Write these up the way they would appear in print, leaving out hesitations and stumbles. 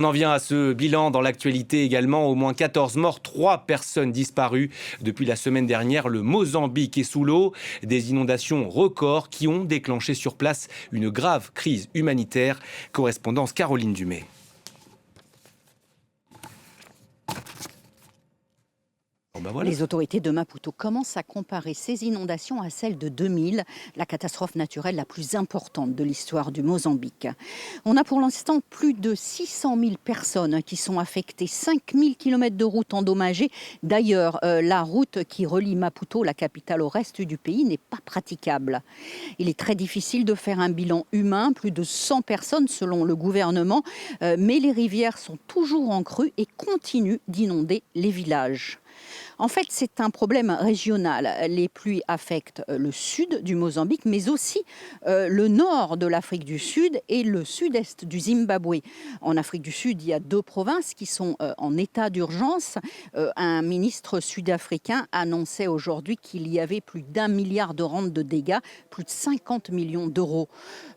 On en vient à ce bilan dans l'actualité également. Au moins 14 morts, 3 personnes disparues. Depuis la semaine dernière, le Mozambique est sous l'eau. Des inondations records qui ont déclenché sur place une grave crise humanitaire. Correspondance Caroline Dumais. Voilà. Les autorités de Maputo commencent à comparer ces inondations à celles de 2000, la catastrophe naturelle la plus importante de l'histoire du Mozambique. On a pour l'instant plus de 600 000 personnes qui sont affectées, 5 000 km de routes endommagées. D'ailleurs, la route qui relie Maputo, la capitale, au reste du pays n'est pas praticable. Il est très difficile de faire un bilan humain, plus de 100 personnes selon le gouvernement, mais les rivières sont toujours en crue et continuent d'inonder les villages. En fait, c'est un problème régional. Les pluies affectent le sud du Mozambique, mais aussi le nord de l'Afrique du Sud et le sud-est du Zimbabwe. En Afrique du Sud, il y a 2 provinces qui sont en état d'urgence. Un ministre sud-africain annonçait aujourd'hui qu'il y avait plus d'1 milliard de rentes de dégâts, plus de 50 millions d'euros.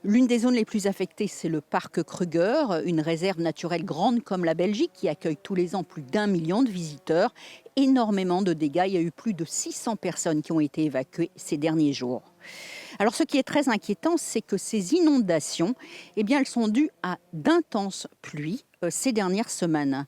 L'une des zones les plus affectées, c'est le parc Kruger, une réserve naturelle grande comme la Belgique qui accueille tous les ans plus d'1 million de visiteurs. Énormément de dégâts. Il y a eu plus de 600 personnes qui ont été évacuées ces derniers jours. Alors, ce qui est très inquiétant, c'est que ces inondations, elles sont dues à d'intenses pluies ces dernières semaines.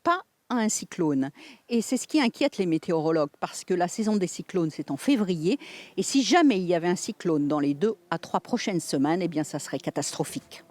Pas à un cyclone. Et c'est ce qui inquiète les météorologues, parce que la saison des cyclones, c'est en février. Et si jamais il y avait un cyclone dans les 2 à 3 prochaines semaines, ça serait catastrophique.